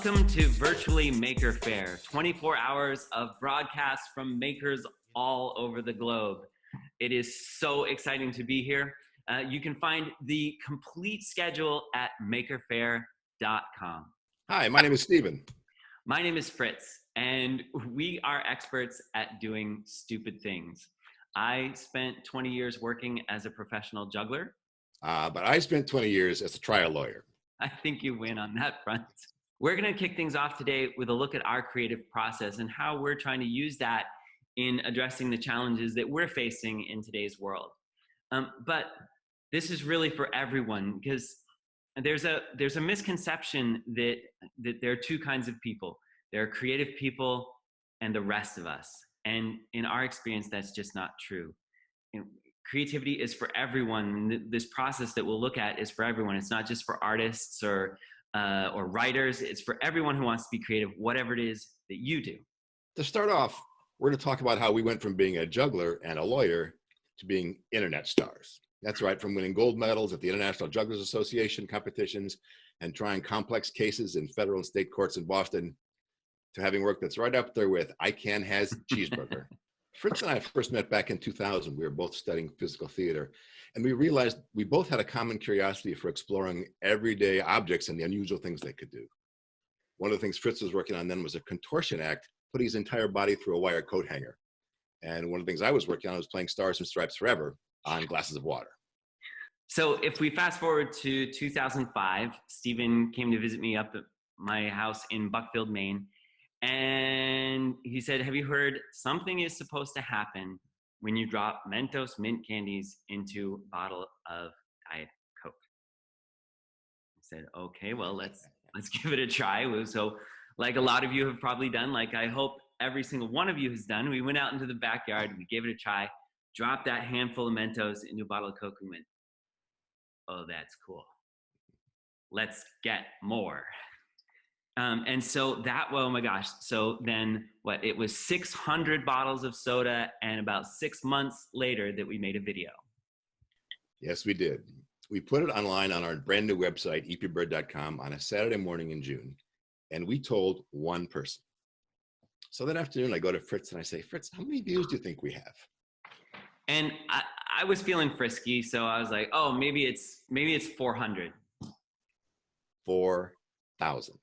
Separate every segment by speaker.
Speaker 1: Welcome to Virtually Maker Faire, 24 hours of broadcasts from makers all over the globe. It is so exciting to be here. You can find the complete schedule at makerfaire.com.
Speaker 2: Hi, my name is Steven.
Speaker 1: My name is Fritz, and we are experts at doing stupid things. I spent 20 years working as a professional juggler.
Speaker 2: But I spent 20 years as a trial lawyer.
Speaker 1: I think you win on that front. We're going to kick things off today with a look at our creative process and how we're trying to use that in addressing the challenges that we're facing in today's world. But this is really for everyone, because there's a misconception that there are two kinds of people. There are creative people and the rest of us. And in our experience, that's just not true. Creativity is for everyone. This process that we'll look at is for everyone. It's not just for artists or writers. It's for everyone who wants to be creative, whatever it is that you do.
Speaker 2: To start off, we're going to talk about how we went from being a juggler and a lawyer to being internet stars. That's right, from winning gold medals at the International Jugglers Association competitions and trying complex cases in federal and state courts in Boston to having work that's right up there with I Can Has Cheeseburger. Fritz and I first met back in 2000. We were both studying physical theater, and we realized we both had a common curiosity for exploring everyday objects and the unusual things they could do. One of the things Fritz was working on then was a contortion act, putting his entire body through a wire coat hanger. And one of the things I was working on was playing Stars and Stripes Forever on glasses of water.
Speaker 1: So if we fast forward to 2005, Stephen came to visit me up at my house in Buckfield, Maine. And he said, have you heard something is supposed to happen when you drop Mentos mint candies into a bottle of Diet Coke? I said, okay, well, let's give it a try. So like a lot of you have probably done, like I hope every single one of you has done, we went out into the backyard, we gave it a try, dropped that handful of Mentos into a bottle of Coke, and went, oh, that's cool. Let's get more. And so that, oh my gosh. So then it was 600 bottles of soda and about 6 months later that we made a video.
Speaker 2: Yes, we did. We put it online on our brand new website, eepybird.com, on a Saturday morning in June. And we told one person. So that afternoon I go to Fritz and I say, Fritz, how many views do you think we have?
Speaker 1: And I was feeling frisky. So I was like, oh, maybe it's 400.
Speaker 2: 4,000.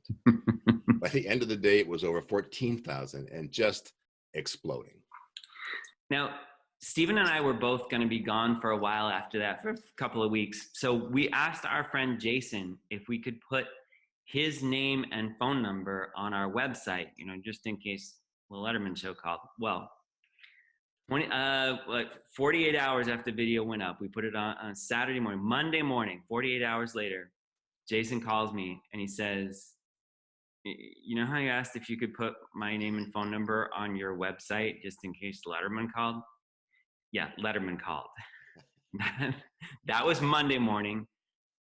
Speaker 2: By the end of the day, it was over 14,000 and just exploding.
Speaker 1: Now, Stephen and I were both going to be gone for a while after that, for a couple of weeks. So we asked our friend Jason if we could put his name and phone number on our website, just in case the Letterman show called. Well, 48 hours after the video went up, we put it on Saturday morning. Monday morning, 48 hours later, Jason calls me and he says, you know how you asked if you could put my name and phone number on your website just in case Letterman called? Yeah, Letterman called. That was Monday morning.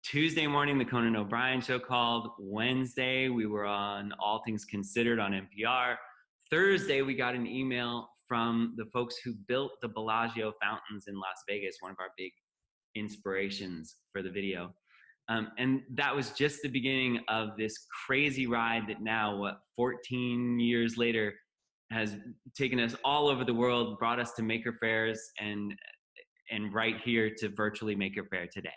Speaker 1: Tuesday morning, the Conan O'Brien show called. Wednesday, we were on All Things Considered on NPR. Thursday, we got an email from the folks who built the Bellagio fountains in Las Vegas, one of our big inspirations for the video. And that was just the beginning of this crazy ride that now, 14 years later, has taken us all over the world, brought us to Maker Fairs, and right here to Virtually Maker Faire today.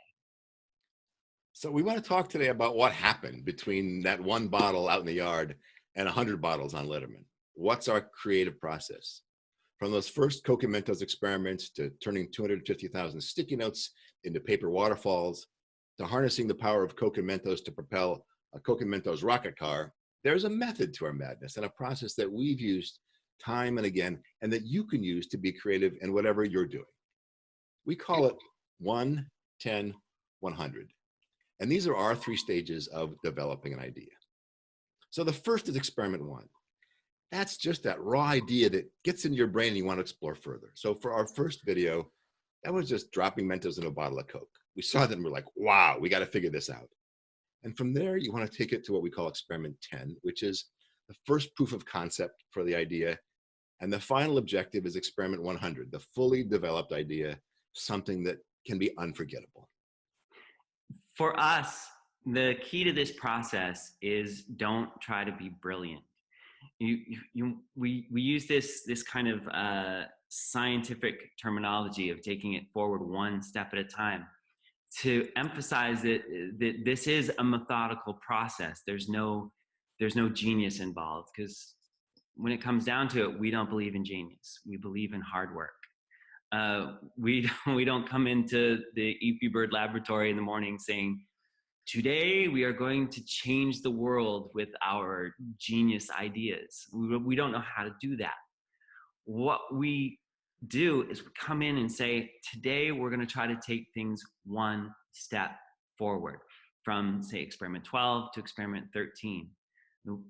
Speaker 2: So we want to talk today about what happened between that one bottle out in the yard and 100 bottles on Letterman. What's our creative process? From those first Coke and Mentos experiments to turning 250,000 sticky notes into paper waterfalls, to harnessing the power of Coke and Mentos to propel a Coke and Mentos rocket car, there's a method to our madness and a process that we've used time and again, and that you can use to be creative in whatever you're doing. We call it 1, 10, 100. And these are our 3 stages of developing an idea. So the first is experiment 1. That's just that raw idea that gets into your brain and you want to explore further. So for our first video, that was just dropping Mentos in a bottle of Coke. We saw that and we're like, wow, we got to figure this out. And from there, you want to take it to what we call experiment 10, which is the first proof of concept for the idea. And the final objective is experiment 100, the fully developed idea, something that can be unforgettable.
Speaker 1: For us, the key to this process is don't try to be brilliant. We use this kind of scientific terminology of taking it forward one step at a time to emphasize that this is a methodical process. There's no genius involved, because when it comes down to it, we don't believe in genius. We believe in hard work. We don't come into the Eepy Bird laboratory in the morning saying, today we are going to change the world with our genius ideas. We don't know how to do that. What we do is we come in and say, today we're going to try to take things one step forward, from say experiment 12 to experiment 13.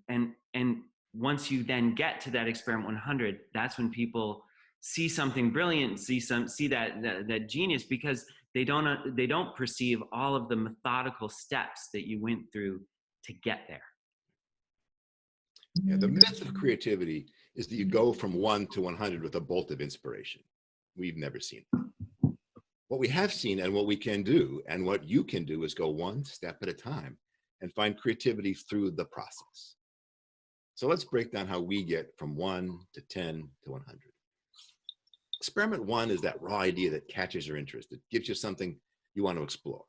Speaker 1: And once you then get to that experiment 100, that's when people see something brilliant, see that genius, because they don't perceive all of the methodical steps that you went through to get there.
Speaker 2: Yeah, the myth of creativity is that you go from 1 to 100 with a bolt of inspiration. We've never seen it. What we have seen, and what we can do, and what you can do, is go one step at a time and find creativity through the process. So let's break down how we get from 1 to 10 to 100. Experiment 1 is that raw idea that catches your interest. It gives you something you want to explore.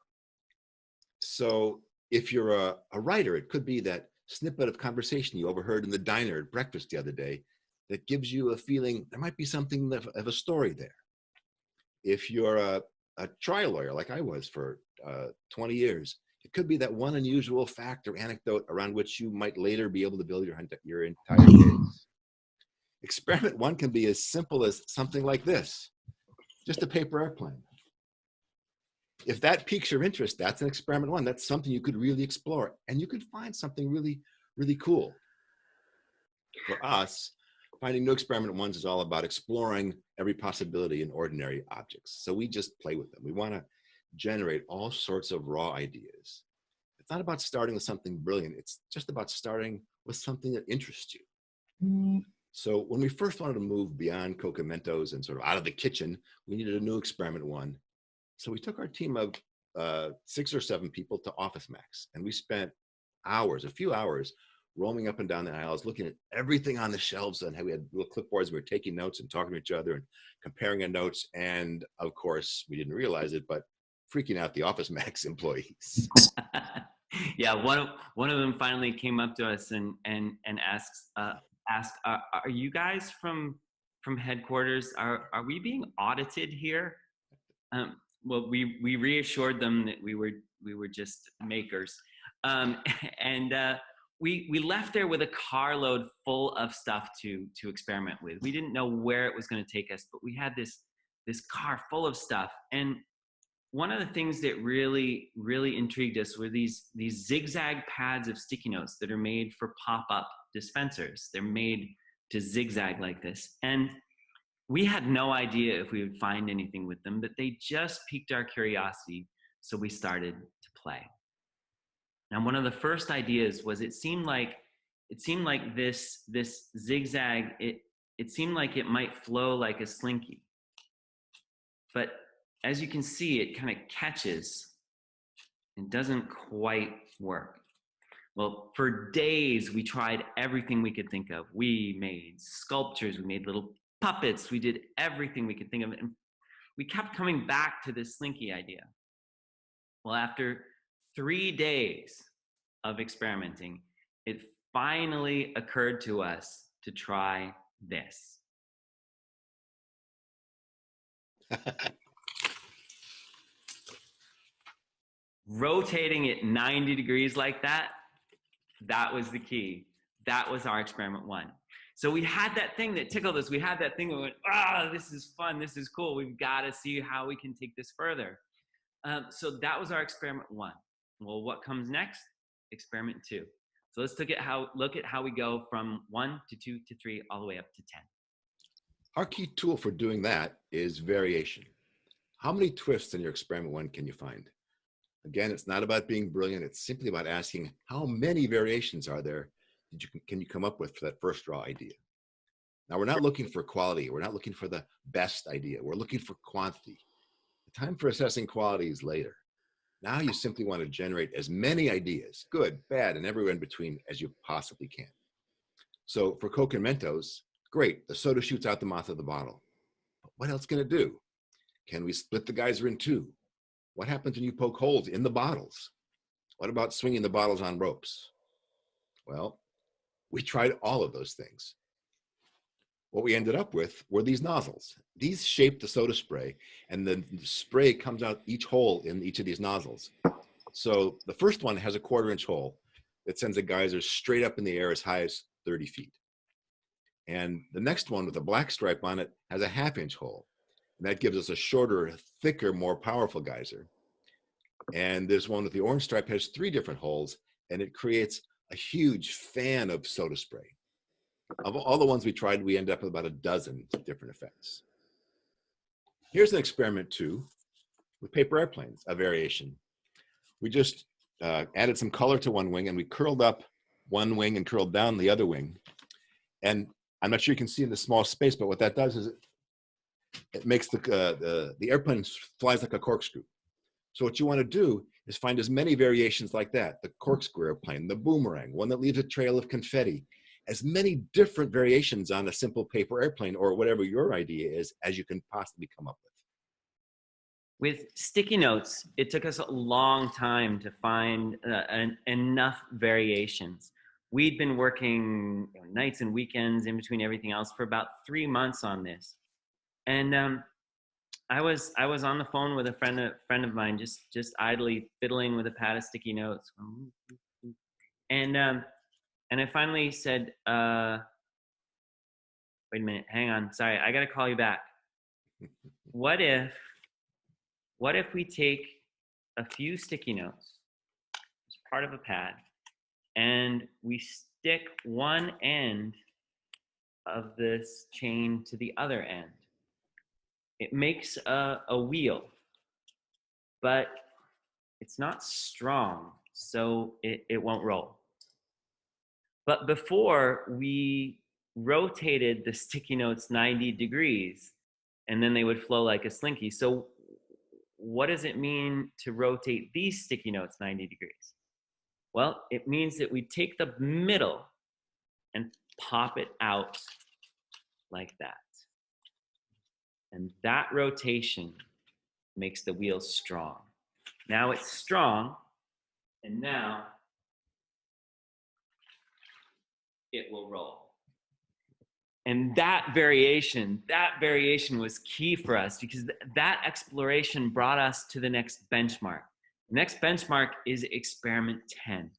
Speaker 2: So if you're a writer, it could be that snippet of conversation you overheard in the diner at breakfast the other day that gives you a feeling there might be something of a story there. If you're a trial lawyer, like I was for 20 years, it could be that one unusual fact or anecdote around which you might later be able to build your entire case. Experiment 1 can be as simple as something like this, just a paper airplane. If that piques your interest, that's an experiment 1. That's something you could really explore, and you could find something really, really cool. For us, finding new experiment 1s is all about exploring every possibility in ordinary objects. So we just play with them. We want to generate all sorts of raw ideas. It's not about starting with something brilliant. It's just about starting with something that interests you. So when we first wanted to move beyond Cocomentos and sort of out of the kitchen, we needed a new experiment 1. So we took our team of 6 or 7 people to Office Max, and we spent hours, a few hours, roaming up and down the aisles, looking at everything on the shelves, and we had little clipboards. We were taking notes and talking to each other and comparing our notes. And of course, we didn't realize it, but freaking out the Office Max employees.
Speaker 1: Yeah, one of them finally came up to us and asked, are you guys from headquarters? Are we being audited here? Well, we reassured them that we were just makers, and we left there with a carload full of stuff to experiment with. We didn't know where it was going to take us, but we had this car full of stuff. And one of the things that really intrigued us were these zigzag pads of sticky notes that are made for pop-up dispensers. They're made to zigzag like this, and we had no idea if we would find anything with them, but they just piqued our curiosity, so we started to play. Now, one of the first ideas was it seemed like this zigzag, it seemed like it might flow like a slinky. But as you can see, it kind of catches and doesn't quite work. Well, for days, we tried everything we could think of. We made sculptures, we made little puppets, we did everything we could think of, and we kept coming back to this slinky idea. Well, after 3 days of experimenting, it finally occurred to us to try this. Rotating it 90 degrees like that was the key. That was our experiment 1. So we had that thing that tickled us. We had that thing that went, this is fun. This is cool. We've got to see how we can take this further. So that was our experiment 1. Well, what comes next? Experiment 2. So let's look at how we go from 1 to 2 to 3, all the way up to 10.
Speaker 2: Our key tool for doing that is variation. How many twists in your experiment 1 can you find? Again, it's not about being brilliant. It's simply about asking, how many variations are there can you come up with for that first raw idea? Now, we're not looking for quality. We're not looking for the best idea. We're looking for quantity. The time for assessing quality is later. Now you simply want to generate as many ideas, good, bad, and everywhere in between, as you possibly can. So for Coke and Mentos, great, the soda shoots out the mouth of the bottle. But what else can it do? Can we split the geyser in two? What happens when you poke holes in the bottles? What about swinging the bottles on ropes? Well, we tried all of those things. What we ended up with were these nozzles. These shape the soda spray, and the spray comes out each hole in each of these nozzles. So the first one has a 1/4-inch hole that sends a geyser straight up in the air as high as 30 feet. And the next one with a black stripe on it has a 1/2-inch hole. And that gives us a shorter, thicker, more powerful geyser. And this one with the orange stripe has 3 different holes, and it creates a huge fan of soda spray. Of all the ones we tried, we ended up with about a dozen different effects. Here's an experiment 2 with paper airplanes, a variation. We just added some color to one wing, and we curled up one wing and curled down the other wing. And I'm not sure you can see in the small space, but what that does is it makes the airplane flies like a corkscrew. So what you want to do is find as many variations like that: the corkscrew airplane, the boomerang, one that leaves a trail of confetti, as many different variations on a simple paper airplane or whatever your idea is as you can possibly come up with.
Speaker 1: With sticky notes, it took us a long time to find enough variations. We'd been working nights and weekends in between everything else for about 3 months on this. And I was on the phone with a friend of mine, just idly fiddling with a pad of sticky notes. And I finally said, wait a minute, hang on, sorry, I gotta call you back. What if we take a few sticky notes as part of a pad, and we stick one end of this chain to the other end? It makes a wheel, but it's not strong, so it won't roll. But before, we rotated the sticky notes 90 degrees, and then they would flow like a slinky. So what does it mean to rotate these sticky notes 90 degrees? Well, it means that we take the middle and pop it out like that. And that rotation makes the wheel strong. Now it's strong, and now it will roll. And that variation was key for us, because that exploration brought us to the next benchmark. The next benchmark is experiment 10.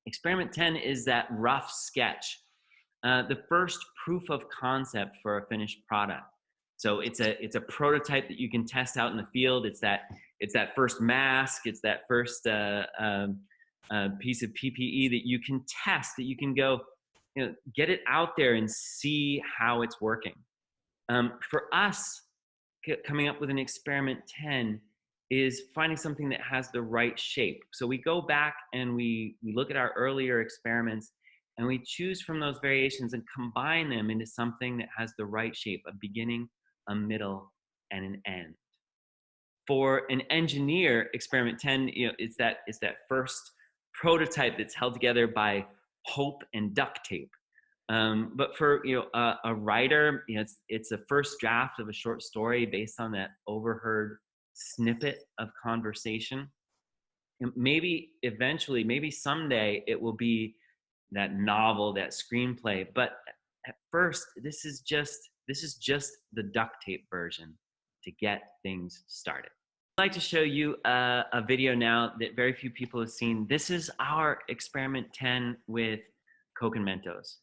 Speaker 1: Experiment 10 is that rough sketch, the first proof of concept for a finished product. So it's a prototype that you can test out in the field. It's that first mask. It's that first piece of PPE that you can test, that you can go, get it out there and see how it's working. For us, coming up with an experiment 10 is finding something that has the right shape. So we go back and we look at our earlier experiments, and we choose from those variations and combine them into something that has the right shape: a beginning, a middle, and an end. For an engineer, experiment 10, it's that first prototype that's held together by hope and duct tape. But for a writer, it's a first draft of a short story based on that overheard snippet of conversation. Maybe eventually, maybe someday, it will be that novel, that screenplay. But at first, this is just the duct tape version to get things started. I'd like to show you a video now that very few people have seen. This is our experiment 10 with Coke and Mentos.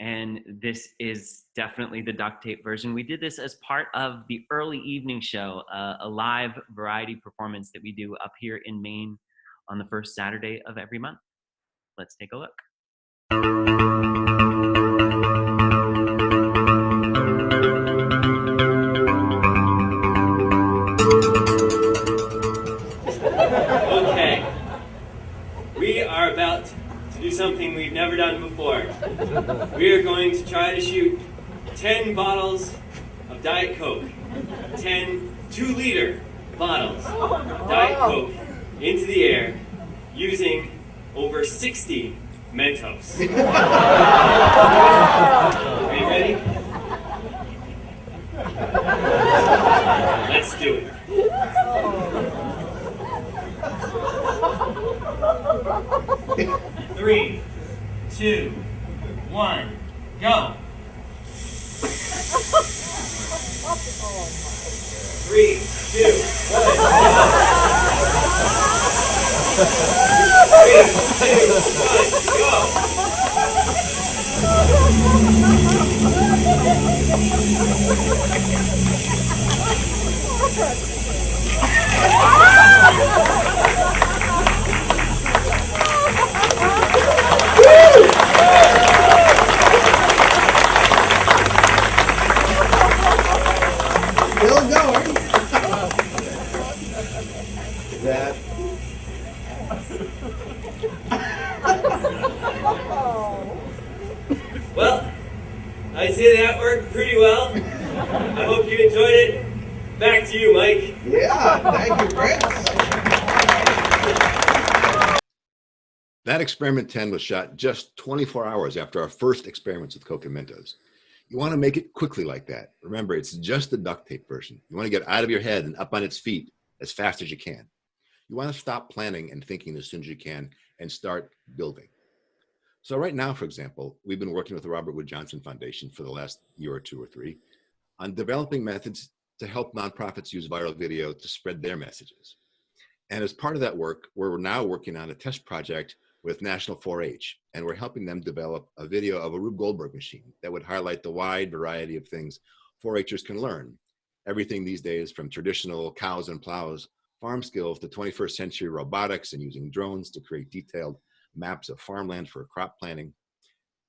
Speaker 1: And this is definitely the duct tape version. We did this as part of the early evening show, a live variety performance that we do up here in Maine on the first Saturday of every month. Let's take a look. Okay, we are about to do something we've never done before. We are going to try to shoot 10 bottles of Diet Coke, 10 2-liter bottles of Diet Coke into the air using over 60 Mentos. Are you ready? Let's do it. 3, 2, 1, go. 3, 2, 1, go. 3. Well, I say that worked pretty well. I hope you enjoyed it. Back to you, Mike.
Speaker 3: Yeah, thank you, Chris.
Speaker 2: That experiment 10 was shot just 24 hours after our first experiments with Coke and Mentos. You want to make it quickly like that. Remember, it's just the duct tape version. You want to get out of your head and up on its feet as fast as you can. You want to stop planning and thinking as soon as you can and start building. So right now, for example, we've been working with the Robert Wood Johnson Foundation for the last year or 2 or 3 on developing methods to help nonprofits use viral video to spread their messages. And as part of that work, we're now working on a test project with National 4-H, and we're helping them develop a video of a Rube Goldberg machine that would highlight the wide variety of things 4-Hers can learn. Everything these days from traditional cows and plows, farm skills to 21st century robotics and using drones to create detailed maps of farmland for crop planting.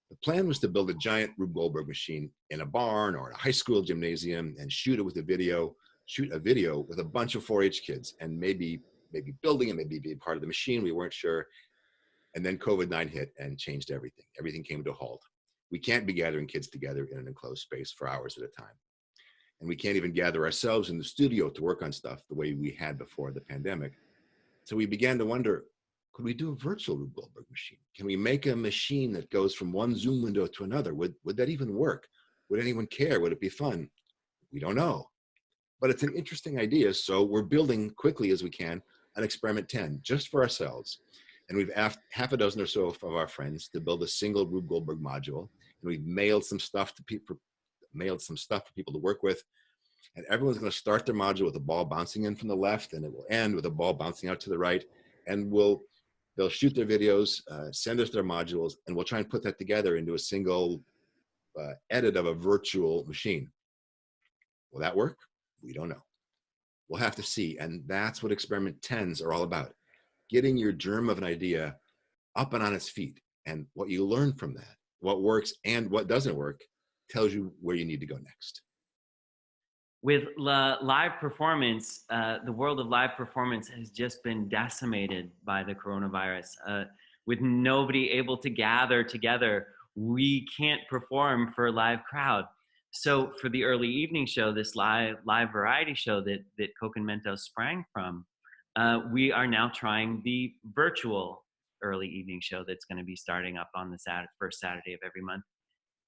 Speaker 2: The plan was to build a giant Rube Goldberg machine in a barn or in a high school gymnasium and shoot a video with a bunch of 4-H kids and maybe building it, maybe be part of the machine. We weren't sure. And then COVID-19 hit and changed everything. Everything came to a halt. We can't be gathering kids together in an enclosed space for hours at a time. And we can't even gather ourselves in the studio to work on stuff the way we had before the pandemic. So we began to wonder, could we do a virtual Rube Goldberg machine? Can we make a machine that goes from one Zoom window to another? Would that even work? Would anyone care? Would it be fun? We don't know. But it's an interesting idea, so we're building quickly as we can an experiment 10 just for ourselves. And we've asked half a dozen or so of our friends to build a single Rube Goldberg module. And we've mailed some stuff for people to work with. And everyone's going to start their module with a ball bouncing in from the left, and it will end with a ball bouncing out to the right. And they'll shoot their videos, send us their modules, and we'll try and put that together into a single edit of a virtual machine. Will that work? We don't know. We'll have to see. And that's what experiment 10s are all about. Getting your germ of an idea up and on its feet. And what you learn from that, what works and what doesn't work, tells you where you need to go next.
Speaker 1: With live performance, the world of live performance has just been decimated by the coronavirus. With nobody able to gather together, we can't perform for a live crowd. So for the early evening show, this live variety show that Coke and Mentos sprang from, we are now trying the virtual early evening show that's going to be starting up on the first Saturday of every month.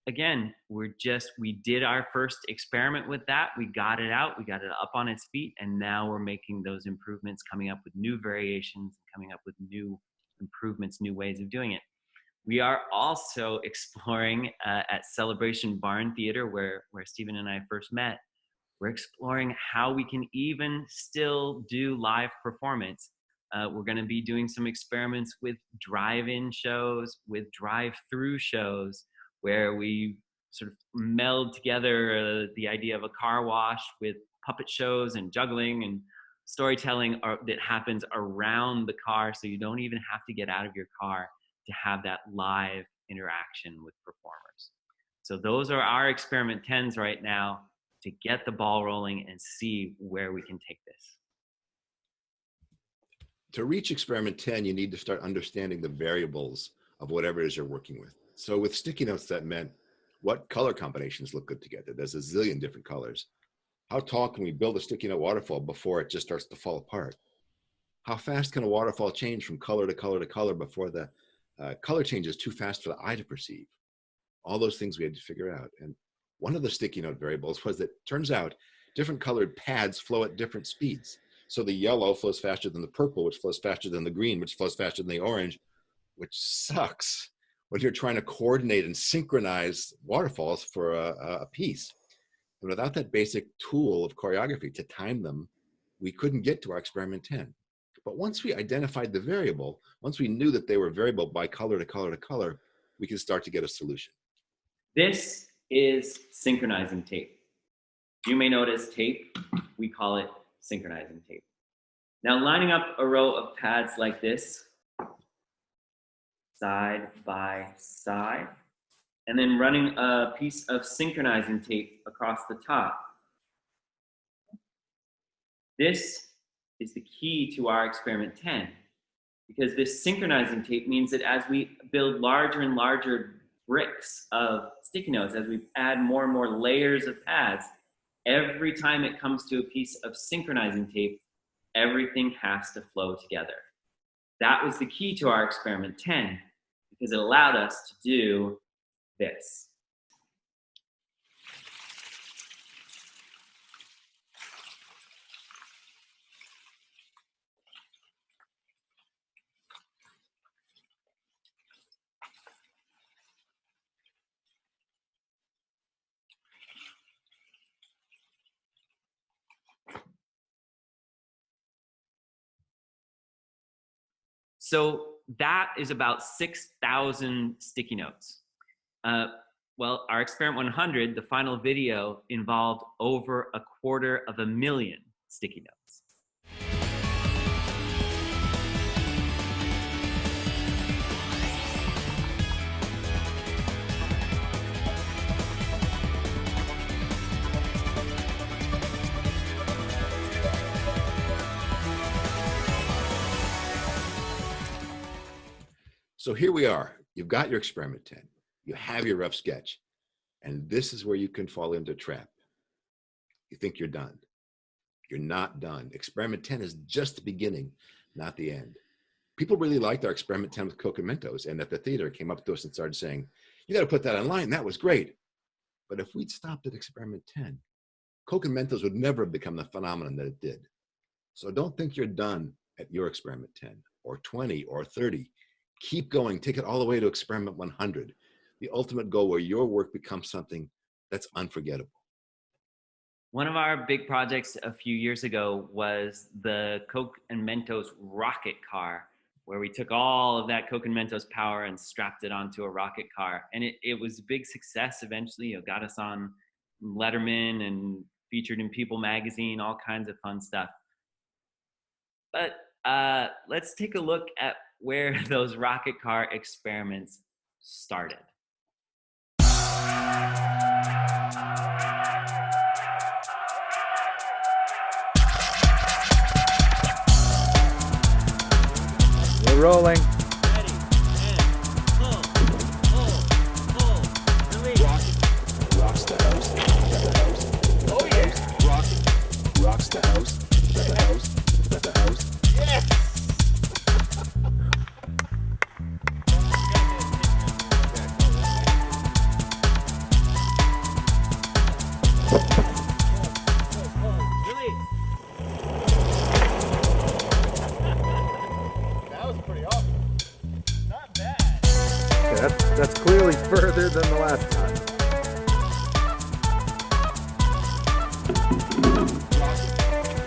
Speaker 1: Again, we did our first experiment with that. We got it out, we got it up on its feet, and now we're making those improvements, coming up with new variations, coming up with new improvements, new ways of doing it. We are also exploring at Celebration Barn Theater, where Stephen and I first met. We're exploring how we can even still do live performance. We're going to be doing some experiments with drive-in shows, with drive-through shows, where we sort of meld together the idea of a car wash with puppet shows and juggling and storytelling that happens around the car, so you don't even have to get out of your car to have that live interaction with performers. So those are our experiment 10s right now to get the ball rolling and see where we can take this.
Speaker 2: To reach experiment 10, you need to start understanding the variables of whatever it is you're working with. So with sticky notes, that meant what color combinations look good together. There's a zillion different colors. How tall can we build a sticky note waterfall before it just starts to fall apart? How fast can a waterfall change from color to color to color before the color change is too fast for the eye to perceive? All those things we had to figure out. And one of the sticky note variables was that turns out different colored pads flow at different speeds. So the yellow flows faster than the purple, which flows faster than the green, which flows faster than the orange, which sucks when you're trying to coordinate and synchronize waterfalls for a piece. And without that basic tool of choreography to time them, we couldn't get to our experiment 10. But once we identified the variable, once we knew that they were variable by color to color to color, we could start to get a solution.
Speaker 1: This is synchronizing tape. You may know it as tape. We call it synchronizing tape. Now, lining up a row of pads like this, side by side, and then running a piece of synchronizing tape across the top. This is the key to our experiment 10, because this synchronizing tape means that as we build larger and larger bricks of sticky notes, as we add more and more layers of pads, every time it comes to a piece of synchronizing tape, everything has to flow together. That was the key to our experiment 10, because it allowed us to do this. So that is about 6,000 sticky notes. Well, our experiment 100, the final video, involved over 250,000 sticky notes.
Speaker 2: So here we are. You've got your experiment 10. You have your rough sketch. And this is where you can fall into a trap. You think you're done. You're not done. Experiment 10 is just the beginning, not the end. People really liked our experiment 10 with Coke and Mentos, and at the theater came up to us and started saying, you got to put that online. That was great. But if we'd stopped at experiment 10, Coke and Mentos would never have become the phenomenon that it did. So don't think you're done at your experiment 10 or 20 or 30. Keep going. Take it all the way to experiment 100, the ultimate goal where your work becomes something that's unforgettable.
Speaker 1: One of our big projects a few years ago was the Coke and Mentos rocket car, where we took all of that Coke and Mentos power and strapped it onto a rocket car. And it was a big success eventually. It got us on Letterman and featured in People magazine, all kinds of fun stuff. But let's take a look at where those rocket car experiments started.
Speaker 3: We're rolling.
Speaker 1: Ready, and pull, release.
Speaker 4: Rocks the house.
Speaker 1: Oh yeah.
Speaker 4: Rocks the house. The house.
Speaker 1: Yeah.
Speaker 3: That's clearly further than the last time.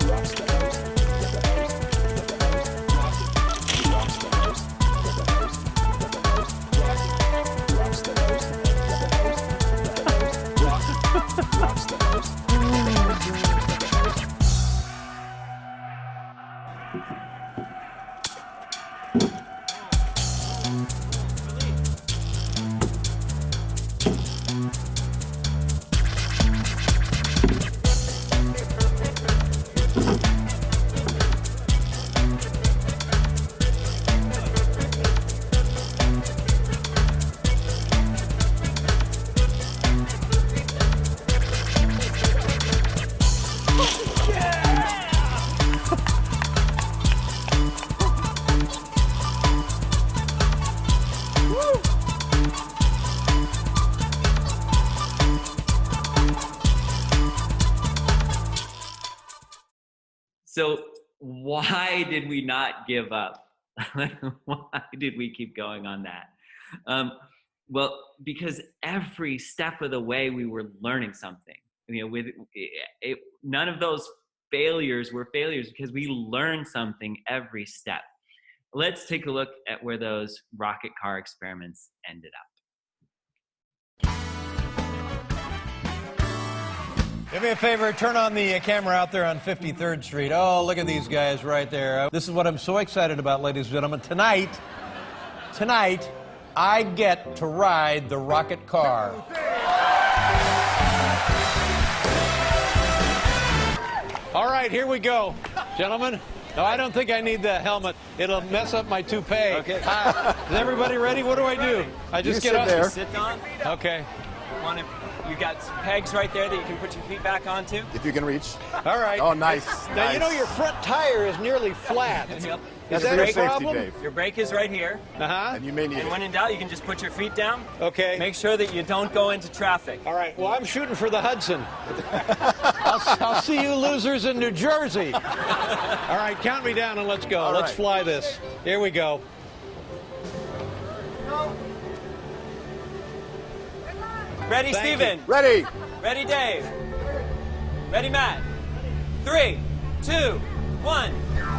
Speaker 4: Rocks the house. The house. Rocks the house. The house. Rocks the house. The house. Rocks the house.
Speaker 1: So why did we not give up? Why did we keep going on that? Well, because every step of the way we were learning something. With it, none of those failures were failures because we learned something every step. Let's take a look at where those rocket car experiments ended up.
Speaker 5: Do me a favor, turn on the camera out there on 53rd Street. Oh, look at these guys right there. This is what I'm so excited about, ladies and gentlemen. Tonight, I get to ride the rocket car. All right, here we go, gentlemen. No, I don't think I need the helmet. It'll mess up my toupee.
Speaker 4: Okay.
Speaker 5: Is everybody ready? What do I do? I just get up
Speaker 4: there.
Speaker 6: Sit on.
Speaker 5: Okay.
Speaker 6: You got pegs right there that you can put your feet back onto.
Speaker 4: If you can reach.
Speaker 5: All right.
Speaker 4: Oh, nice.
Speaker 5: Now,
Speaker 4: nice.
Speaker 5: you know your front tire is nearly flat.
Speaker 6: Yep.
Speaker 5: Is
Speaker 4: That's
Speaker 5: that
Speaker 4: your
Speaker 5: a
Speaker 4: safety,
Speaker 5: problem?
Speaker 4: Dave.
Speaker 6: Your brake is right here.
Speaker 5: Uh-huh.
Speaker 4: And you may need
Speaker 6: And
Speaker 4: it.
Speaker 6: when in doubt, you can just put your feet down.
Speaker 5: Okay.
Speaker 6: Make sure that you don't go into traffic.
Speaker 5: All right. Well, I'm shooting for the Hudson. I'll see you losers in New Jersey. All right, count me down and let's go.
Speaker 4: All
Speaker 5: Let's
Speaker 4: right.
Speaker 5: fly this. Here we go.
Speaker 6: Ready,
Speaker 5: Thank
Speaker 6: Steven?
Speaker 4: Ready.
Speaker 6: Ready, Dave? Ready, Matt? 3, 2, 1,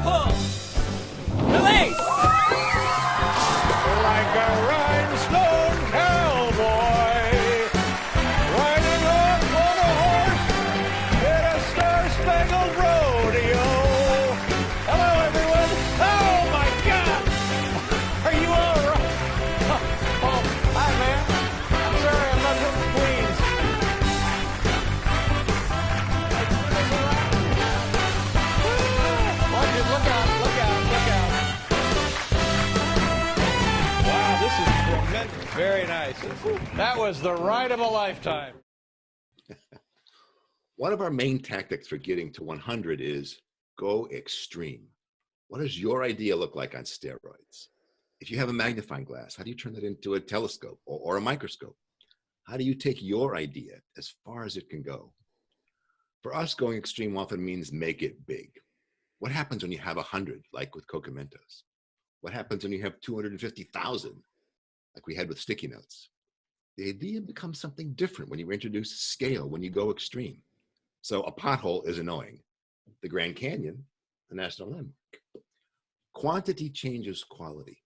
Speaker 6: pull. Release!
Speaker 5: Like a rhinestone cowboy, riding up on a horse in a star-spangled rodeo. Hello, everyone. Oh, my God. Are you all right? Oh, hi, man. I'm sorry I'm not from Queens. Watch it. Look out. Look out. Look out. Wow, this is tremendous. Very nice. That was the ride of a lifetime.
Speaker 2: One of our main tactics for getting to 100 is go extreme. What does your idea look like on steroids? If you have a magnifying glass, how do you turn that into a telescope or a microscope? How do you take your idea as far as it can go? For us, going extreme often means make it big. What happens when you have 100, like with Cocomentos? What happens when you have 250,000, like we had with sticky notes? The idea becomes something different when you introduce scale, when you go extreme. So a pothole is annoying. The Grand Canyon, a national landmark. Quantity changes quality.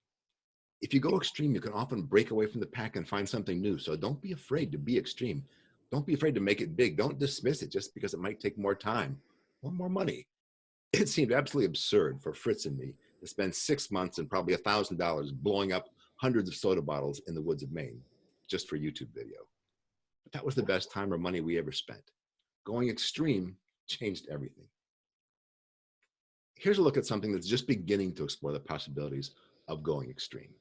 Speaker 2: If you go extreme, you can often break away from the pack and find something new. So don't be afraid to be extreme. Don't be afraid to make it big. Don't dismiss it just because it might take more time or more money. It seemed absolutely absurd for Fritz and me to spend 6 months and probably $1,000 blowing up hundreds of soda bottles in the woods of Maine just for YouTube video. But that was the best time or money we ever spent. Going extreme changed everything. Here's a look at something that's just beginning to explore the possibilities of going extreme.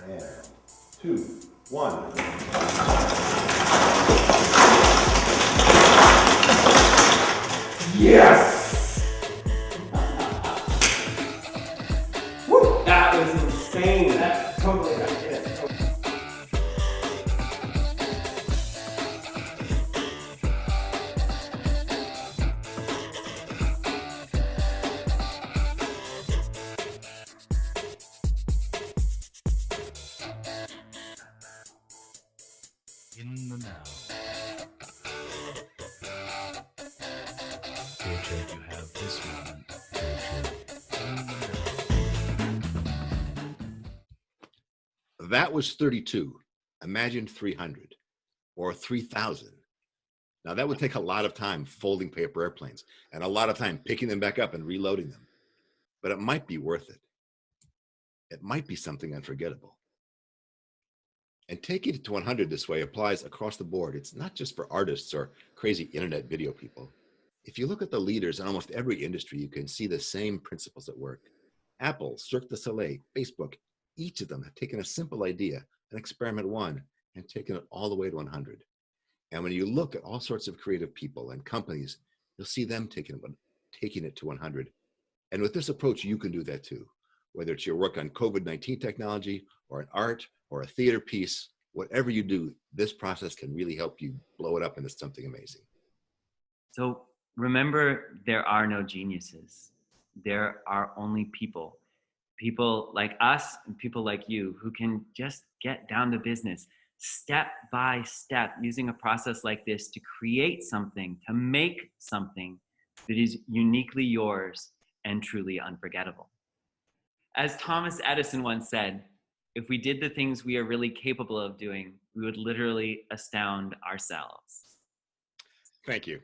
Speaker 2: And 2, 1.
Speaker 6: That was insane. That's totally it.
Speaker 7: In the now. Paycheck, you have this moment. In the now.
Speaker 2: That was 32. Imagine 300 or 3,000. Now that would take a lot of time folding paper airplanes and a lot of time picking them back up and reloading them. But it might be worth it. It might be something unforgettable. And taking it to 100 this way applies across the board. It's not just for artists or crazy internet video people. If you look at the leaders in almost every industry, you can see the same principles at work. Apple, Cirque du Soleil, Facebook, each of them have taken a simple idea, an experiment one, and taken it all the way to 100. And when you look at all sorts of creative people and companies, you'll see them taking it to 100. And with this approach, you can do that too. Whether it's your work on COVID-19 technology or an art or a theater piece, whatever you do, this process can really help you blow it up into something amazing.
Speaker 1: So remember, there are no geniuses. There are only people. People like us and people like you who can just get down to business step by step using a process like this to create something, to make something that is uniquely yours and truly unforgettable. As Thomas Edison once said, if we did the things we are really capable of doing, we would literally astound ourselves.
Speaker 2: Thank you.